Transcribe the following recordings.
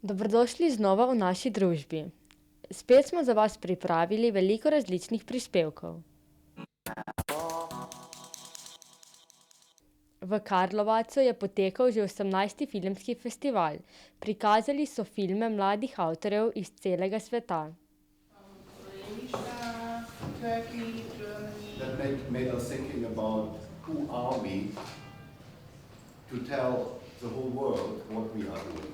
Dobrodošli znova v naši družbi. Spet smo za vas pripravili veliko različnih prispevkov. V Karlovacu je potekal že 18. filmski festival. Prikazali so filme mladih avtorjev iz celega sveta. That made us thinking about who are we to tell the whole world what we are doing.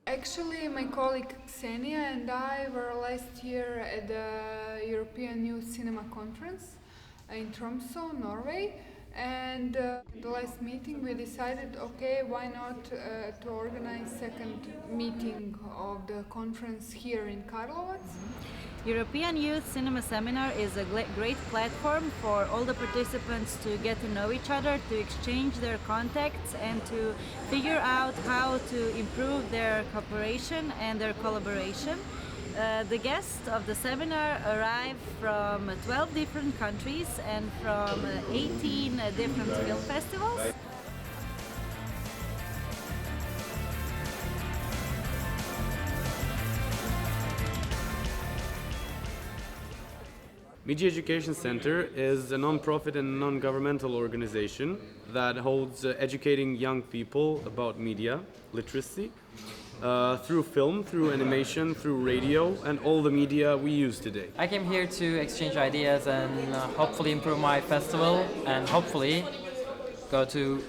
Actually, my colleague Sanje and I were last year at the European Youth Cinema Conference in Tromsø, Norway. And the last meeting we decided, okay, why not to organize second meeting of the conference here in Karlovac. European Youth Cinema Seminar is a great platform for all the participants to get to know each other, to exchange their contacts and to figure out how to improve their cooperation and their collaboration. The guests of the seminar arrive from 12 different countries and from 18 different film festivals. Media Education Center is a non-profit and non-governmental organization that holds educating young people about media literacy through film, through animation, through radio, and all the media we use today. I came here to exchange ideas and hopefully improve my festival and hopefully go to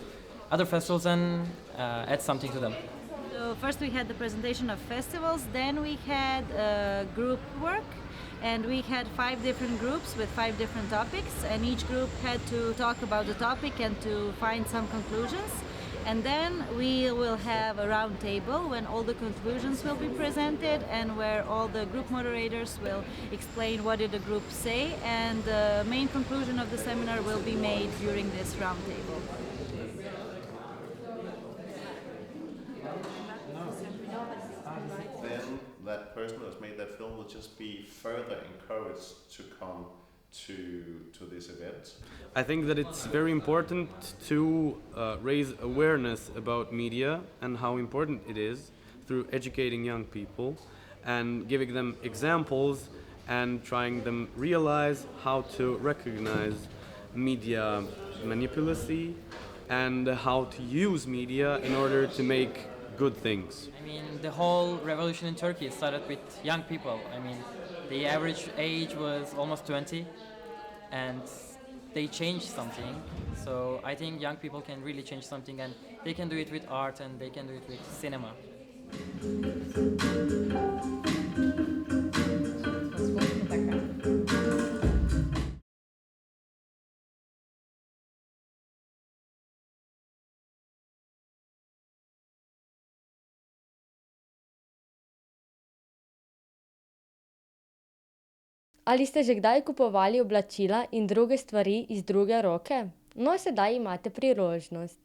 other festivals and add something to them. So first we had the presentation of festivals, then we had group work. And we had 5 different groups with 5 different topics, and each group had to talk about the topic and to find some conclusions. And then we will have a round table when all the conclusions will be presented and where all the group moderators will explain what did the group say, and the main conclusion of the seminar will be made during this round table. Then that person who has made that film will just be further encouraged to come to this event. I think that it's very important to raise awareness about media and how important it is through educating young people and giving them examples and trying them realize how to recognize media manipulacy and how to use media in order to make good things. I mean, the whole revolution in Turkey started with young people. I mean, the average age was almost 20 and they changed something. So I think young people can really change something, and they can do it with art and they can do it with cinema. Ali ste že kdaj kupovali oblačila in druge stvari iz druge roke? No, sedaj imate priložnost.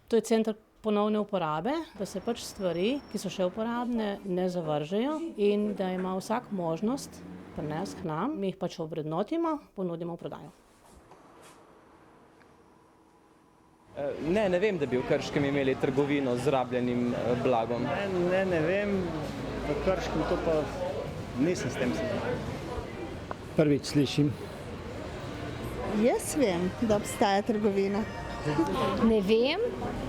To je center ponovne uporabe, da se pač stvari, ki so še uporabne, ne zavržejo in da ima vsak možnost prinesti k nam. Mi jih pač ovrednotimo, ponudimo v prodajo. Ne vem, da bi v Krškem imeli trgovino z rabljenim blagom. Ne vem, v Krškem to pa nisem s tem seznanjen. Prvič slišim. Jaz vem, da obstaja trgovina. Ne vem,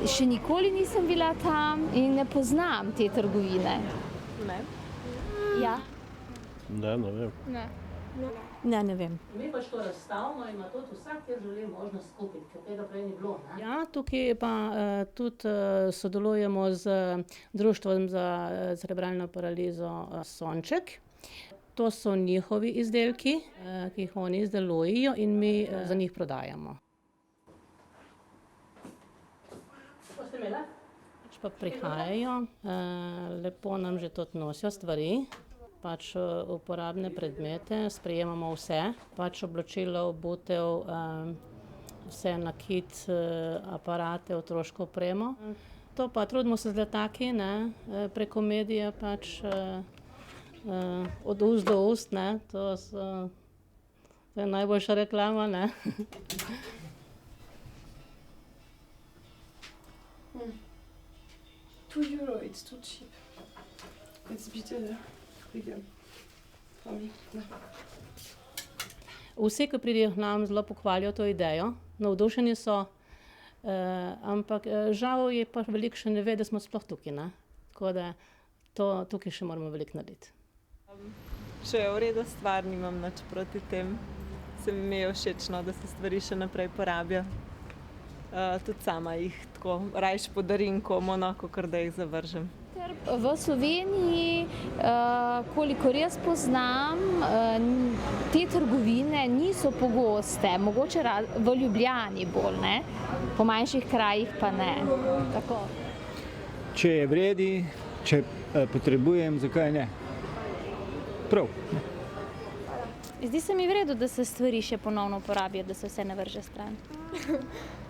še nikoli nisem bila tam in ne poznam te trgovine. Ne. Ja. Ne vem. Ne vem. Mi pač to razstavimo in ima tudi vsak, kjer želi možnost kupiti, ker tega prej ni bilo. Ja, tukaj pa tudi sodelujemo z Društvom za cerebralno paralizo Sonček. To so njihovi izdelki, ki jih oni izdelujejo in mi za njih prodajamo. Ko ste imela? pa prihajajo, lepo nam že tudi nosijo stvari, pač uporabne predmete, sprejemamo vse, pač oblačilo, obutev, vse nakit, aparate, otroško opremo. To pa trudimo se z letaki, ne, preko medija pač od ust do ust, ne, to je najboljša reklama, ne. €2, it's too cheap. It's bitte bigger for me. No. Vsi, ki pridejo k nam, zelo pohvalijo to idejo, navdušeni so, ampak žal je pa veliko še ne ve, da smo sploh tukaj, ne. Tako da tukaj še moramo veliko narediti. Če je v redu stvar, nimam nič proti tem. Se mi je všečno, da se stvari še naprej porabijo. Tudi sama jih tako rajš podarim komu, kakor da jih zavržem. V Sloveniji, kolikor jaz poznam, te trgovine niso pogoste, mogoče v Ljubljani bolj, ne? Po manjših krajih pa ne. Tako. Če je vredi, če potrebujem, zakaj ne? Prav. Zdi se mi v redu, da se stvari še ponovno uporabijo, da se vse ne vrže stran.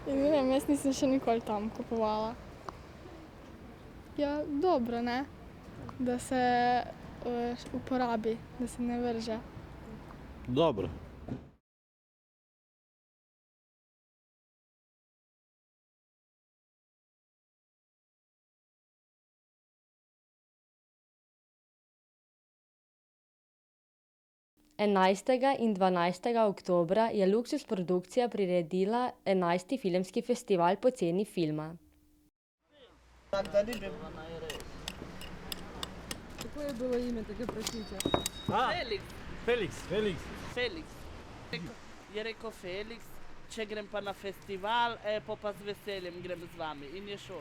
Ne vem, jaz nisem še nikoli tam kupovala. Ja, dobro, ne? Da se uporabi, da se ne vrže. Dobro. Enajstega in 12. oktobra je Luksuz produkcija priredila 11. filmski festival Poceni filma. Kako je bilo ime tega prositja? Felix. Je rekel Felix, če grem pa na festival, pa z veseljem grem z vami. In je šel.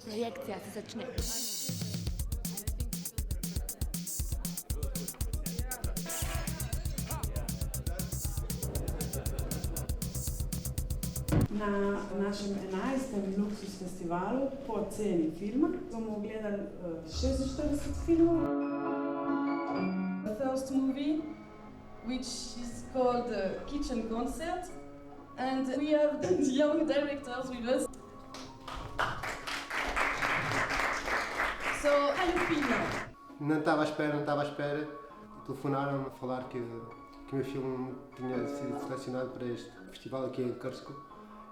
Projekcija se začne. Na našem 11. Luksuz festivalu Poceni filma bomo ogledali 46 filmov. The first movie, which is called Kitchen Concert, and we have the young directors with us. So, how you feel now? Não estava à espera. Telefonaram-me a falar que o meu filme tinha sido selecionado para este festival aqui em Karlovac.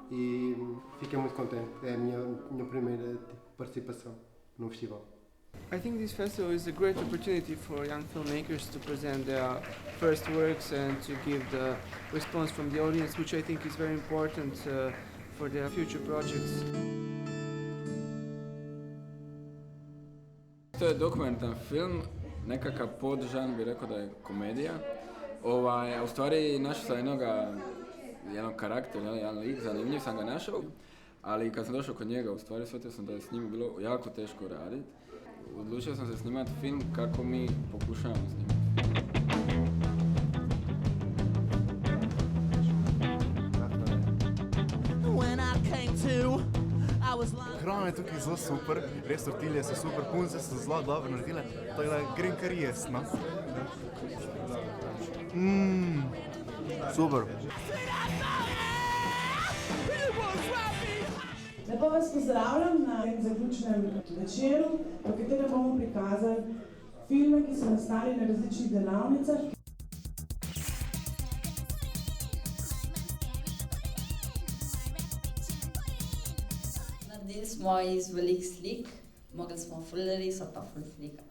E fiquei muito contente, é a minha primeira participação num festival. I think this festival is a great opportunity for young filmmakers to present their first works and to give the response from the audience, which I think is very important for their future projects. To je dokumentarni film, nekakav podžan bi rekel, da je komedija. U stvari našao sam jednog karaktera, jedan lik, zanimljiv sam ga našao, ali kad sam došao kod njega, u stvari shvatio sam da je s njim bilo jako teško raditi. Odlučio sam se snimati film kako mi pokušavamo snimati. Hrana je tukaj zelo super, res tortilje so super, punce so zelo dobro naredile, tako da grem kar jest, no. Super. Lepo vas pozdravljam na tem zaključnem večeru, v katerem bomo prikazali filme, ki so nastali na različnih delavnicah. Naredili smo iz velik slik, mogli smo fulleri, so pa ful slikati.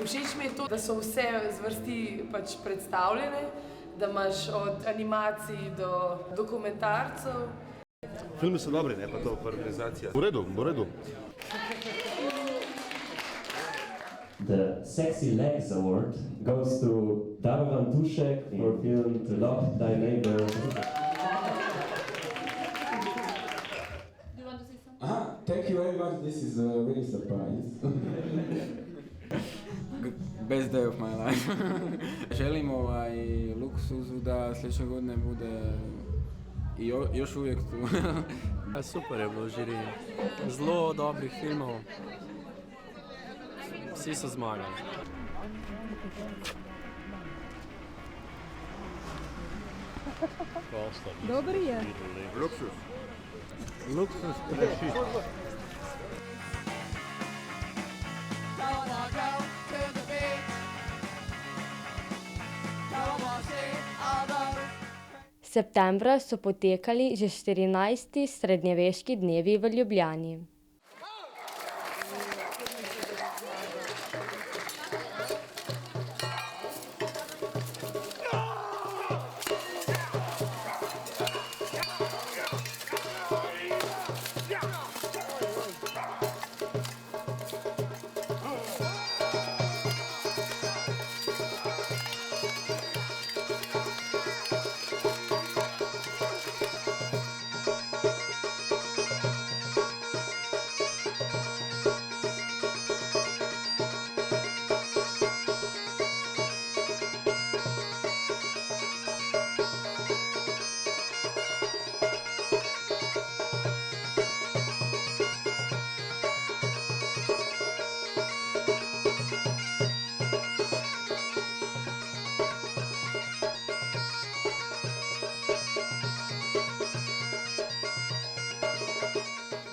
Všeč mi je to, da so vse zvrsti pač predstavljene, da imaš od animacij do dokumentarcev. Filmi so dobri, ne pa to organizacija. V redu. The Sexy Legs Award goes to Darvan Tušek for film To Love Thy Neighbor. Thank you very much, this is a really surprise. Best day of my life. Želim Luksuzu da sljedeće godine bude i još uvijek tu. Super je bilo žiri. Zelo dobrih filmov. Vsi so zmagali. Dober je. Luksuz. Luksuz prešit. Septembra so potekali že 14. srednjeveški dnevi v Ljubljani.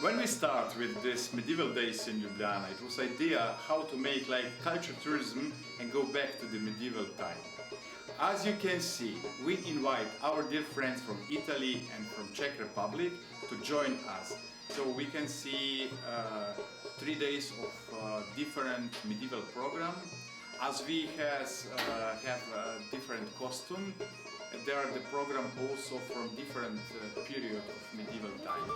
When we start with this medieval days in Ljubljana, it was idea how to make like culture tourism and go back to the medieval time. As you can see, we invite our dear friends from Italy and from Czech Republic to join us. So we can see 3 days of different medieval program. As we have different costume, there are the program also from different period of medieval time.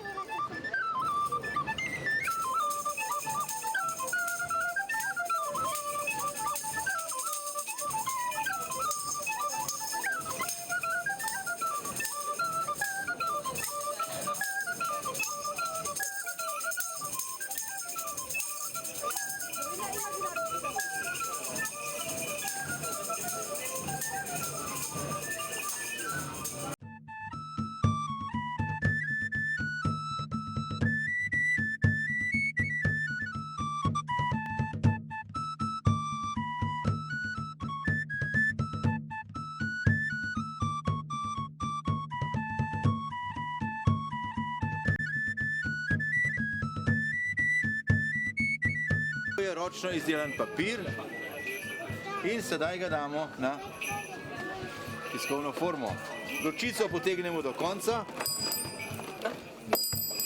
To je ročno izdelan papir in sedaj ga damo na tiskovno formo. Ročico potegnemo do konca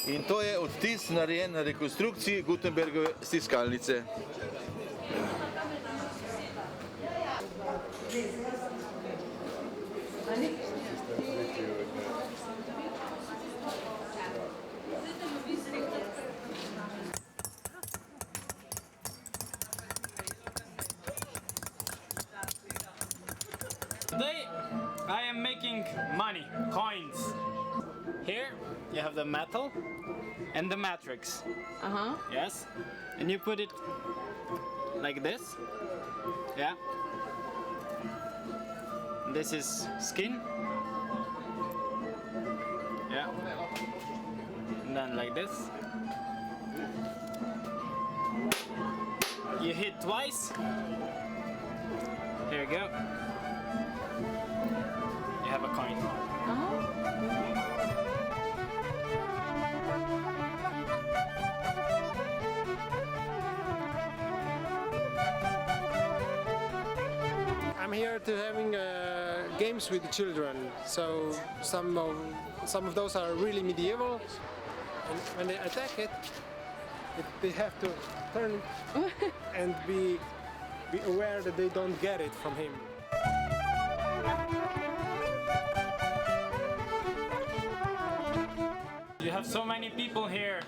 in to je odtis narejen na rekonstrukciji Gutenbergove stiskalnice. Today I am making money, coins. Here you have the metal and the matrix. Yes. And you put it like this. Yeah. This is skin. Yeah. And then like this. You hit twice. Here you go. You have a coin. I'm here to having games with the children. So some of those are really medieval, and when they attack it, they have to turn and be aware that they don't get it from him. You have so many people here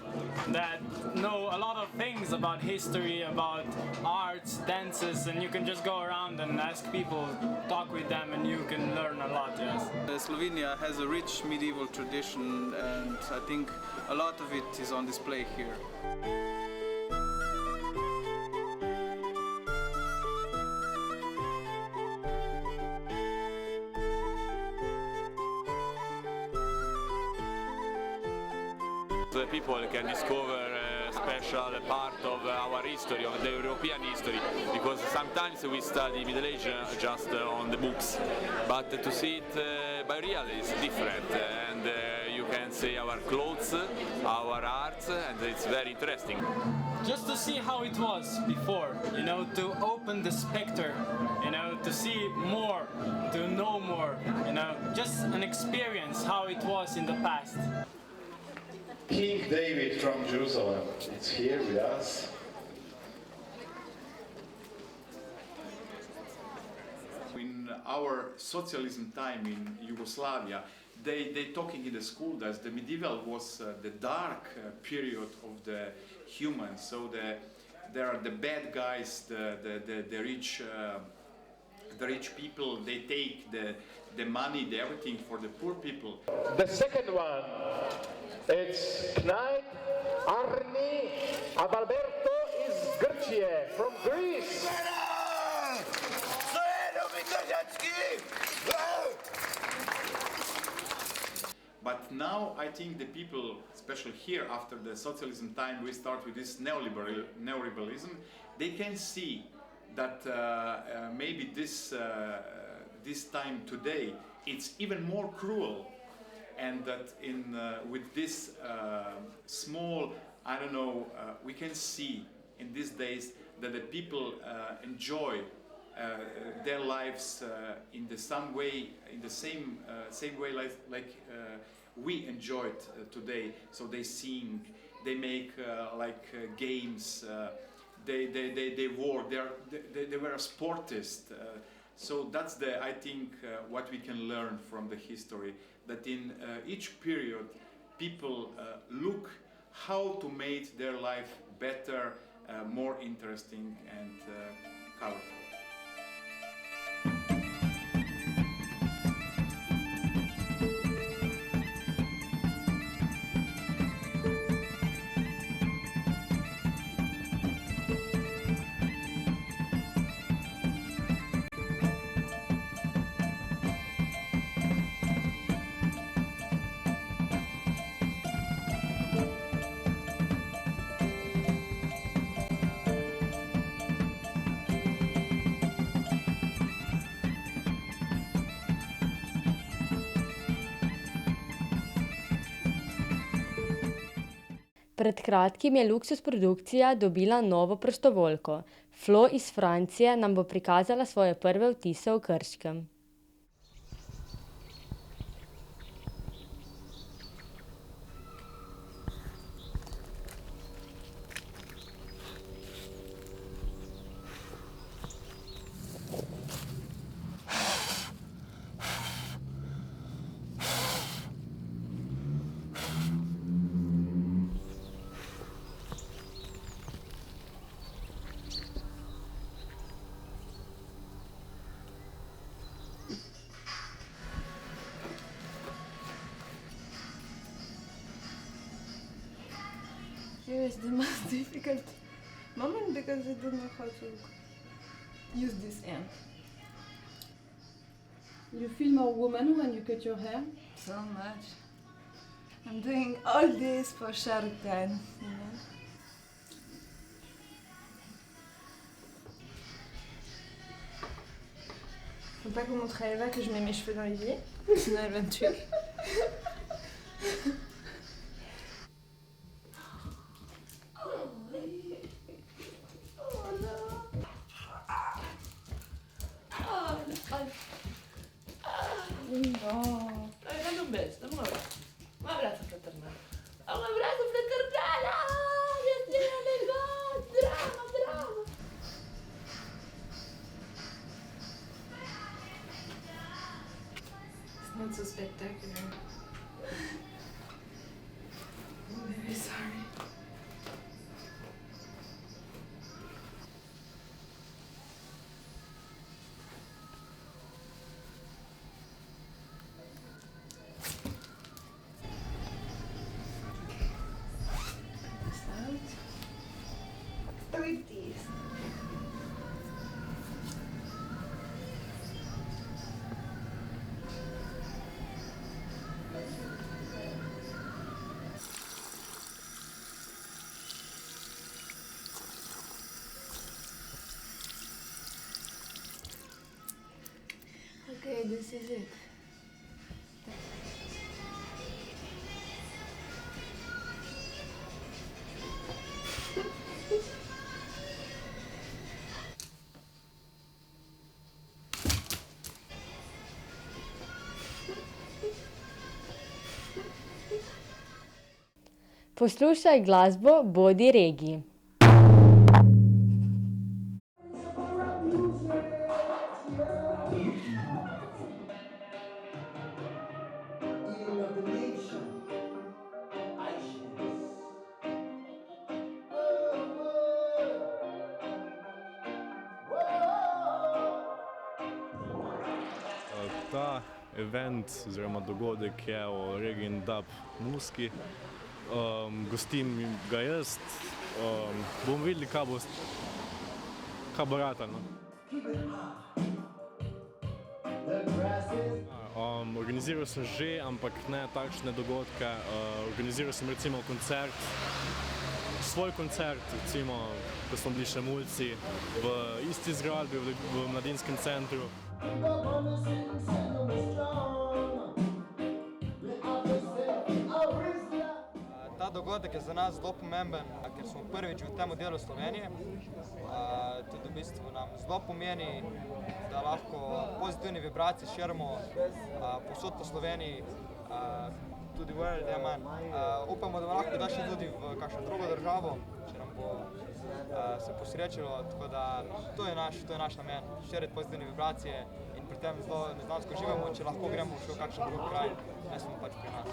that know a lot of things about history, about arts, dances, and you can just go around and ask people, talk with them, and you can learn a lot, yes. Slovenia has a rich medieval tradition, and I think a lot of it is on display here. The people can discover a special part of our history, of the European history, because sometimes we study Middle Age just on the books, but to see it by real is different, and you can see our clothes, our art, and it's very interesting. Just to see how it was before, you know, to open the spectre, you know, to see more, to know more, you know, just an experience how it was in the past. King David from Jerusalem is here with us. In our socialism time in Yugoslavia, they talking in the school that the medieval was the dark period of the humans. So there are the bad guys, the rich people. They take the money, the everything for the poor people. The second one, it's Knight Arni Adalberto is Grcie from Greece. But now I think the people, especially here after the socialism time, we start with this neoliberalism. They can see that maybe this time today it's even more cruel, and that with this small, I don't know, we can see in these days that the people enjoy their lives in the same way, like we enjoy it today. So they sing, they make games, they work, they were sportists. So that's I think what we can learn from the history, that in each period people look how to make their life better, more interesting and colorful. Pred kratkim je Luksuz produkcija dobila novo prostovoljko. Flo iz Francije nam bo prikazala svoje prve vtise v Krškem. Here is the most difficult moment because I don't know how to use this end. You feel more woman when you cut your hair? So much. I'm doing all this for Shark Tank, you know. Faut pas qu'on montre à Eva que je mets mes cheveux dans l'évier, sinon elle va me tuer. No. Dai un beso, dammi un abbraccio. Un abbraccio fraternale. Un abbraccio fraternale! Drama, drama! It's not so spectacular. I'm very sorry. this is it. Poslušaj glasbo Bodi Reggae. Ta event oziroma dogodek je o reggae in dub muziki. Gostim ga jaz. Bomo videli, kaj bo ratalo. Organiziral sem že, ampak ne takšne dogodke. Organiziral sem recimo koncert, svoj koncert, recimo, ko smo bili še mulci, v isti zgradbi, v Mladinskem centru. Ta dogodek je za nas zelo pomemben, ker smo prvič v tem delu Slovenije. Tudi v bistvu nam zelo pomeni, da lahko pozitivne vibracije širimo povsod po Sloveniji, tudi world, ja man. Upamo, da bomo lahko dašli tudi v kakšno drugo državo, če nam bo se posrečilo, tako da to je naš namen, širiti pozitivne vibracije in pri tem zelo neznansko živimo, če lahko gremo še v kakšen drug kraj, ne smo pač pri nas.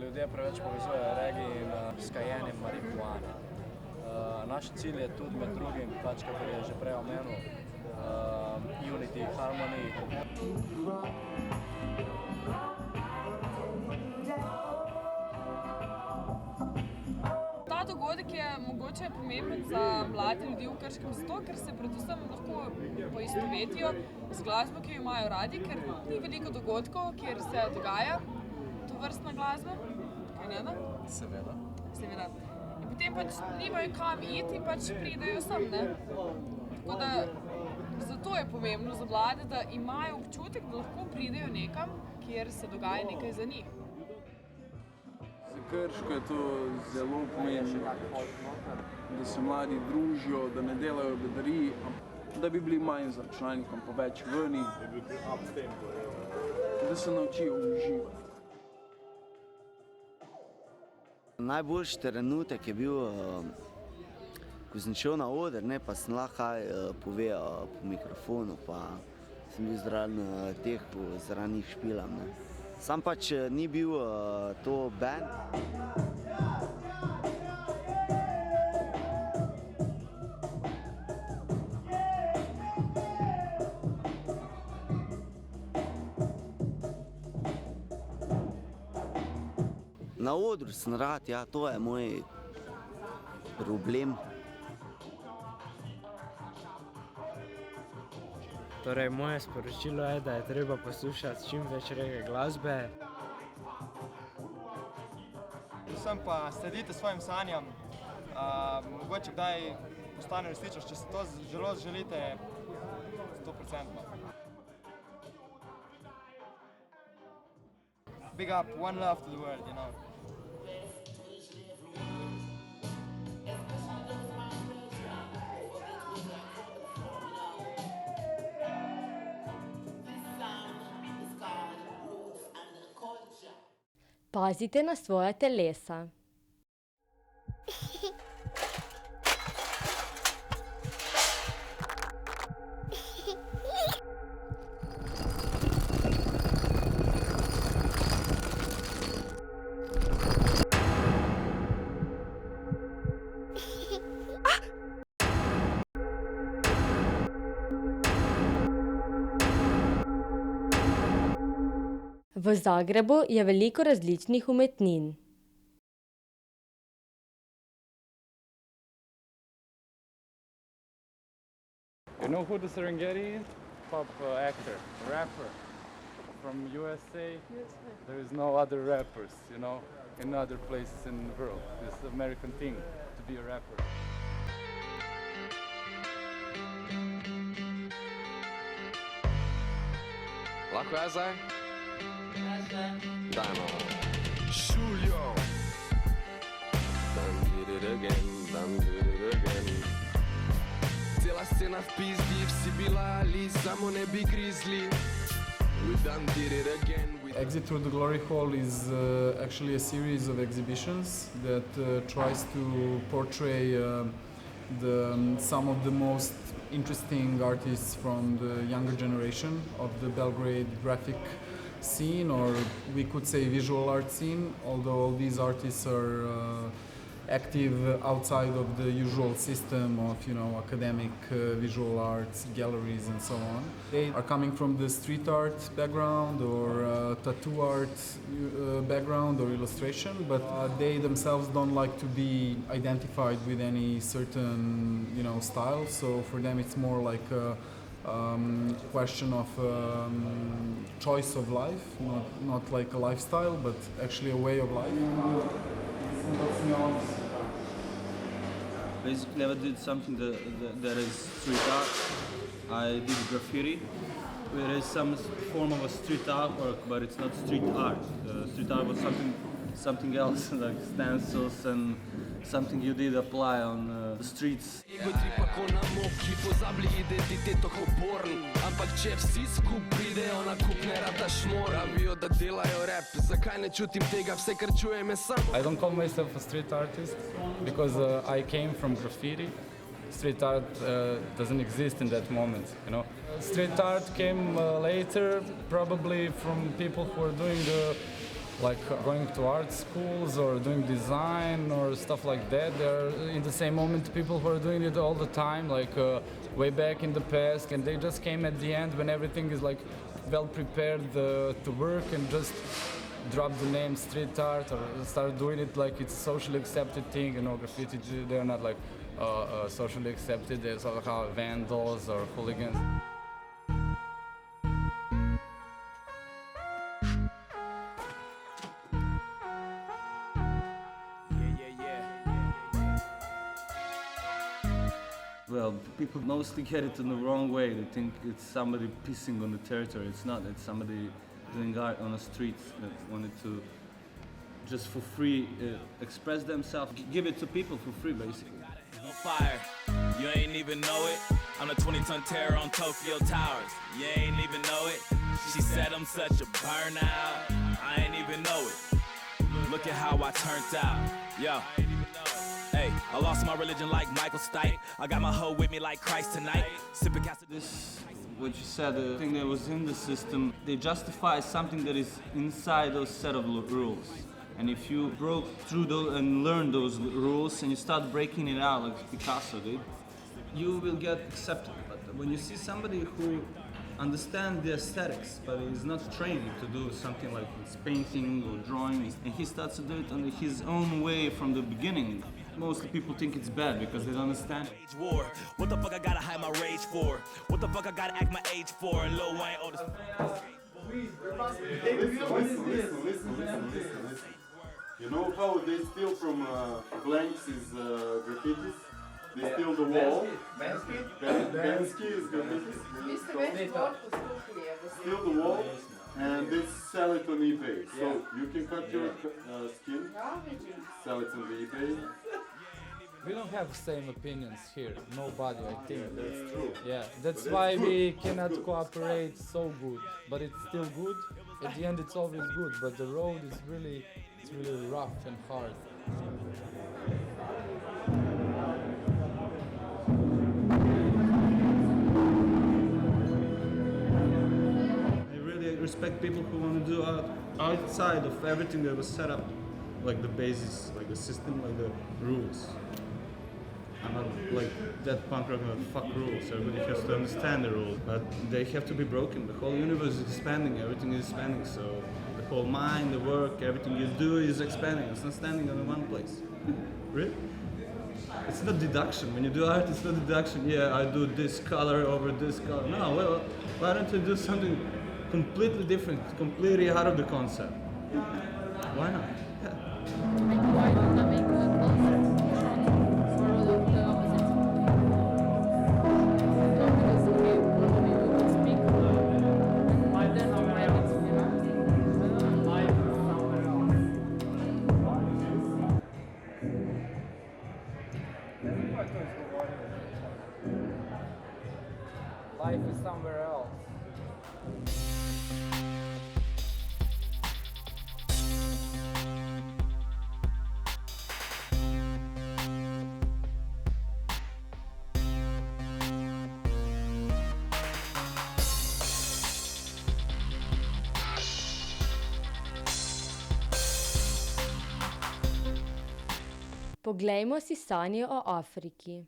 Ljudje preveč povezujejo reggae s kajenjem marihuane. Naš cilj je tudi med drugim, pač kakor je že prej omenil, unity, harmony. Ta dogodek je mogoče pomemben za mlade ljudi v Krškem zato, ker se predvsem lahko poistovetijo z glasbo, ki jo imajo radi, ker ni veliko dogodkov, kjer se dogaja tovrstna glasba. Kaj ne? Seveda. In potem pač nimajo kam iti in pač pridejo sem, ne? Tako da zato je pomembno za mlade, da imajo občutek, da lahko pridejo nekam, kjer se dogaja nekaj za njih. Za Krško je to zelo pomembno, da se mladi družijo, da ne delajo bedarij, da bi bili manj za računalnikom, pa več vni, da se naučijo uživati. Najboljši trenutek je bil, ko sem šel na oder, pa sem lahko povedal po mikrofonu, pa sem bil zraven njih špilam. Sam pač ni bil to band. Na odru sem rad, ja, to je moj problem. Torej, moje sporočilo je, da je treba poslušati čim več reggae glasbe. Predvsem pa sledite svojim sanjam, mogoče kdaj postane resničnost, če se to zelo želite, 100%. Big up, one love to the world, you know. Pazite na svoja telesa. V Zagrebu je veliko različnih umetnin. You know who the Serengeti is? hip-hop actor, rapper from USA. There is no other rappers, you know, in other places in the world. It's an American thing to be a rapper. Lako je zdaj? Dajmo. Šuljo. Done did it again, done did it again. Cela scena v pizdi, vsi bila ali samo ne bi grizli. We done did it again. Exit Through the Glory Hall is actually a series of exhibitions that tries to portray some of the most interesting artists from the younger generation of the Belgrade graphic scene, or we could say visual art scene, although all these artists are active outside of the usual system of, you know, academic visual arts, galleries and so on. They are coming from the street art background or tattoo art background or illustration, but they themselves don't like to be identified with any certain, you know, style. So for them it's more like a question of choice of life, not like a lifestyle, but actually a way of life. Basically, I did something that is street art. I did graffiti, where is some form of a street artwork, but it's not street art. Street art was something else, like stencils and something you did apply on the streets. I don't call myself a street artist because I came from graffiti. Street art doesn't exist in that moment, you know. Street art came later, probably from people who are doing like going to art schools or doing design or stuff like that. They're in the same moment people who are doing it all the time, like way back in the past, and they just came at the end when everything is like well prepared to work and just drop the name street art or start doing it like it's a socially accepted thing. You know, graffiti, they're not like socially accepted. They're sort of vandals or hooligans. Well, people mostly get it in the wrong way. They think it's somebody pissing on the territory. It's not. It's somebody doing art on the streets that wanted to just for free express themselves, give it to people for free, basically. On fire, you ain't even know it. I'm the 20-ton terror on Tokyo Towers. You ain't even know it. She said I'm such a burnout. I ain't even know it. Look at how I turned out. Yo. Hey, I lost my religion like Michael Stipe. I got my hoe with me like Christ tonight. Sipping This, what you said, the thing that was in the system, they justify something that is inside those set of rules. And if you broke through those and learned those rules and you start breaking it out like Picasso did, you will get accepted. But when you see somebody who understands the aesthetics but is not trained to do something like painting or drawing, and he starts to do it on his own way from the beginning, mostly people think it's bad because they don't understand. War. What the fuck I gotta hide my rage for? What the fuck I gotta act my age for? Lil Wayne, all this. Listen. You know how they steal from blanks is graffitis? They steal the wall. Banski is graffitis. Steal the wall and they sell it on eBay. So you can cut your skin, sell it on the eBay. We don't have the same opinions here, nobody, I think. That's true. Yeah, that's why we cannot cooperate so good, but it's still good. At the end it's always good, but the road is really rough and hard. I really respect people who want to do art outside of everything that was set up, like the basis, like the system, like the rules. I'm not like that punk rock, not fuck rules. Everybody has to understand the rules, but they have to be broken. The whole universe is expanding, everything is expanding, so the whole mind, the work, everything you do is expanding. It's not standing in one place. Really? it's not deduction. When you do art, it's not deduction. Yeah, I do this color over this color. No, well, why don't you do something completely different, completely out of the concept? Why not? Life is somewhere else. Poglejmo si sanje o Afriki.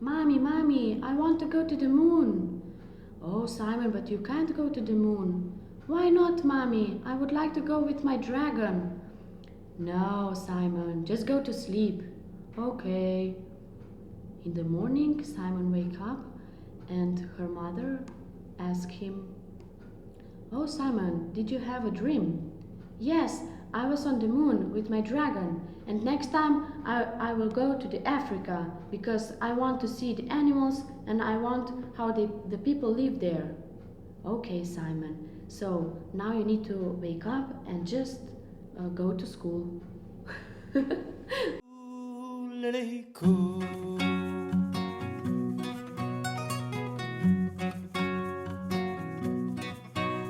Mommy, Mommy, I want to go to the moon. Oh, Simon, but you can't go to the moon. Why not, Mommy? I would like to go with my dragon. No, Simon, just go to sleep. Okay. In the morning, Simon wake up and her mother asked him, Oh, Simon, did you have a dream? Yes, I was on the moon with my dragon, and next time I will go to the Africa because I want to see the animals and I want how the people live there. Okay, Simon, so now you need to wake up and just go to school.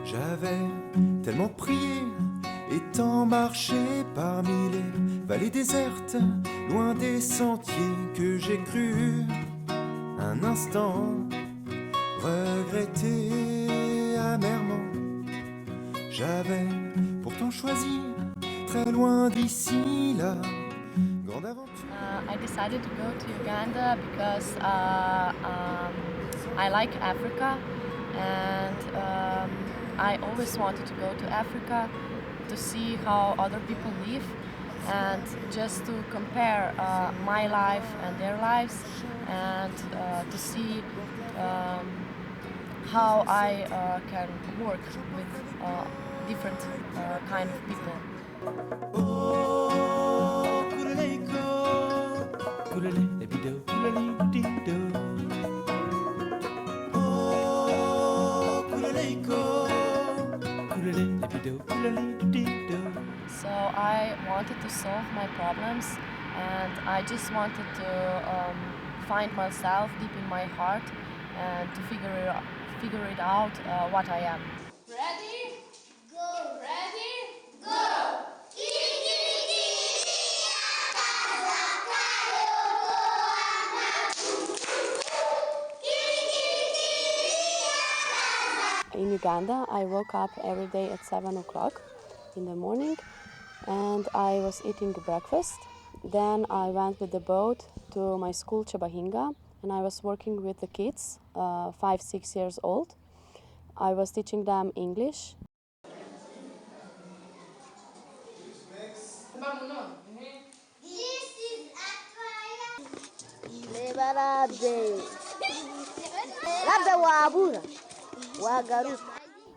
J'avais tellement prié et tant marché parmi les vallées désertes, loin des sentiers, que j'ai cru un instant regretter amèrement. J'avais pourtant choisi très loin d'ici la grande aventure. I decided to go to Uganda because I like Africa, and I always wanted to go to Africa to see how other people live and just to compare my life and their lives, and to see how I can work with different kind of people. So I wanted to solve my problems, and I just wanted to find myself deep in my heart and to figure it out what I am. Ready? Go! Ready? Go! In Uganda, I woke up every day at 7 o'clock in the morning, and I was eating breakfast. Then I went with the boat to my school, Chabahinga, and I was working with the kids, 5-6 years old. I was teaching them English.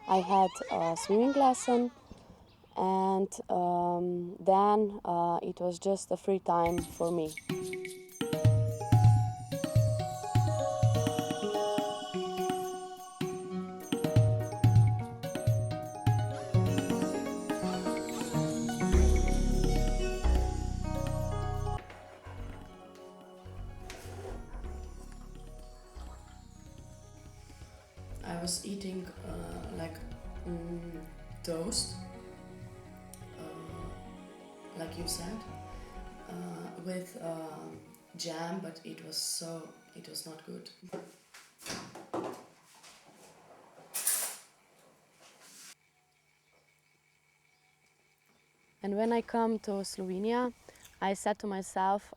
I had a swimming lesson, and then it was just a free time for me. I was eating toast, like you said, with jam, but it was not good. And when I come to Slovenia, I said to myself,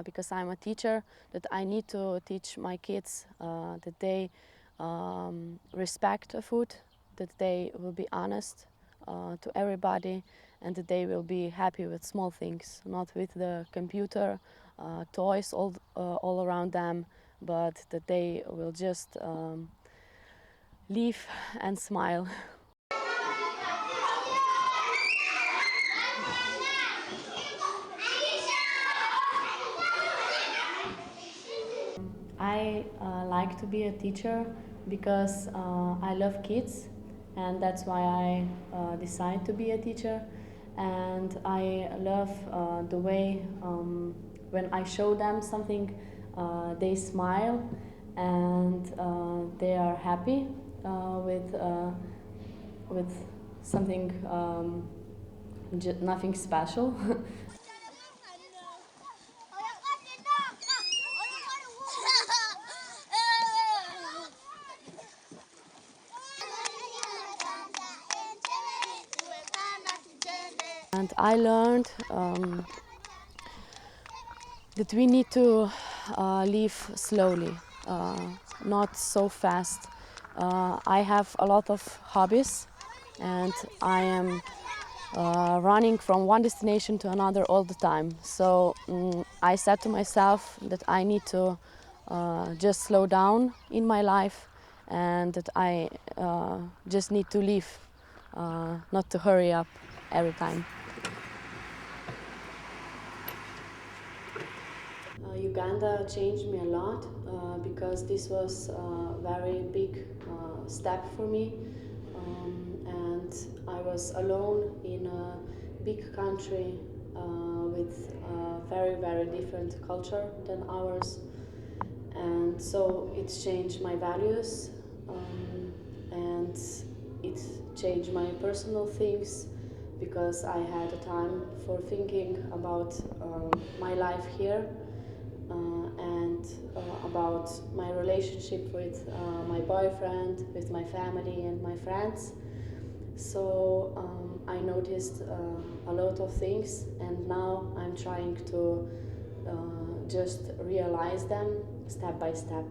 because I'm a teacher, that I need to teach my kids that they respect food, that they will be honest to everybody, and that they will be happy with small things, not with the computer, toys all around them, but that they will just live and smile. I like to be a teacher because I love kids, and that's why I decided to be a teacher. And I love the way when I show them something, they smile and they are happy with something, nothing special. And I learned that we need to live slowly, not so fast. I have a lot of hobbies and I am running from one destination to another all the time. So I said to myself that I need to just slow down in my life and that I just need to live, not to hurry up every time. Uganda changed me a lot because this was a very big step for me, and I was alone in a big country with a very, very different culture than ours, and so it changed my values and it changed my personal things because I had a time for thinking about my life here. And about my relationship with my boyfriend, with my family and my friends. So I noticed a lot of things, and now I'm trying to just realize them step by step.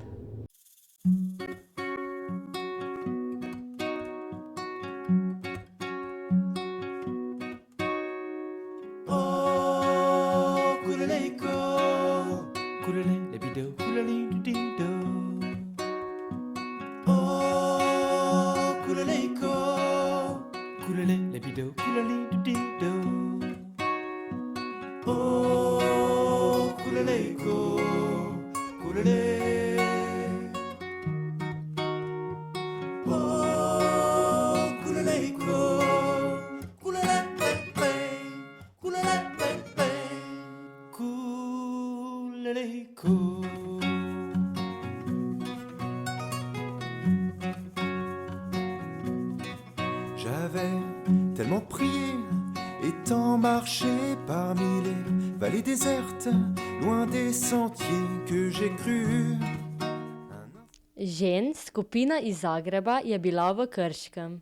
J'avais tellement prié et tant marché parmi les vallées désertes, loin des sentiers que j'ai cru. Žen, skupina iz Zagreba je bila v Krškem.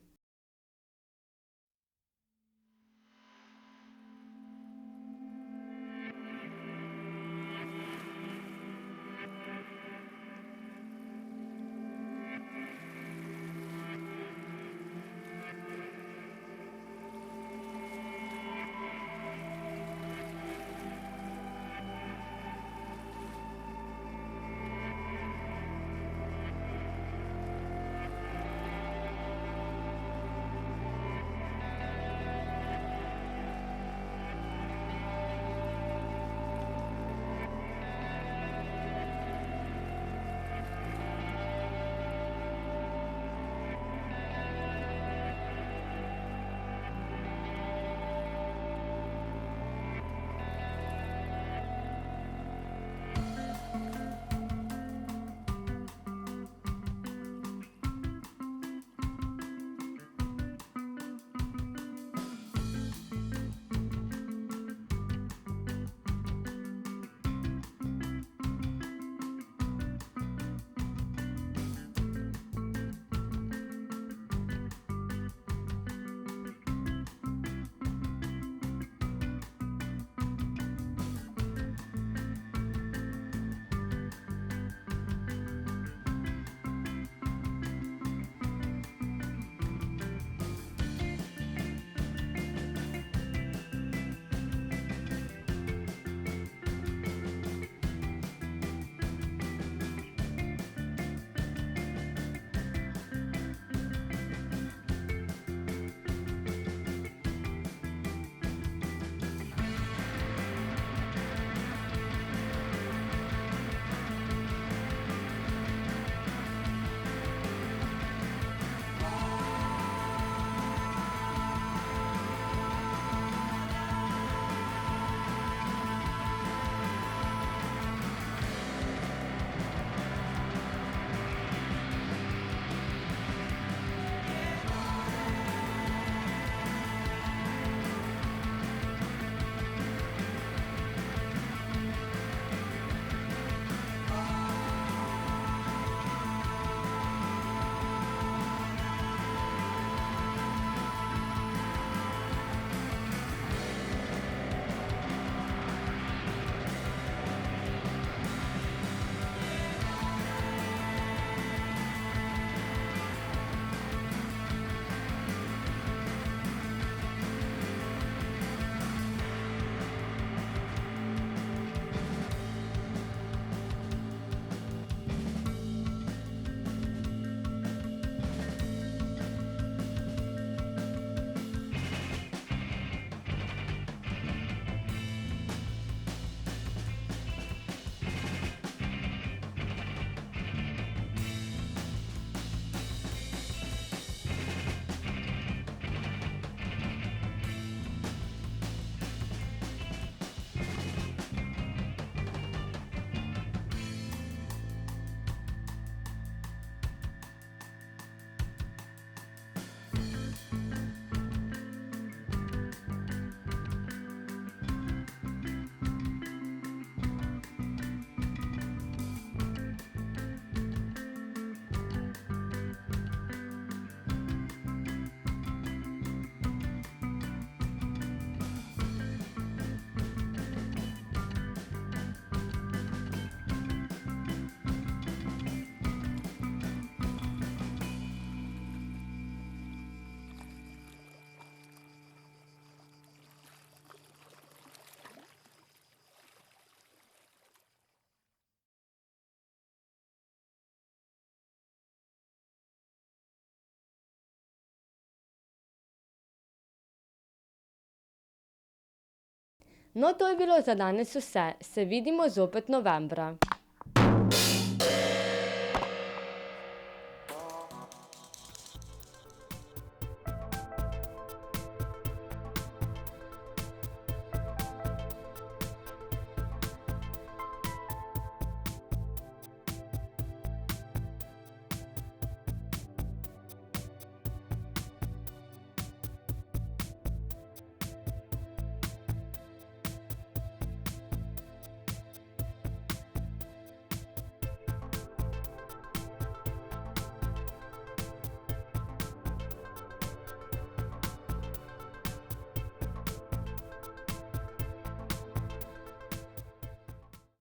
No, to je bilo za danes vse. Se vidimo zopet novembra.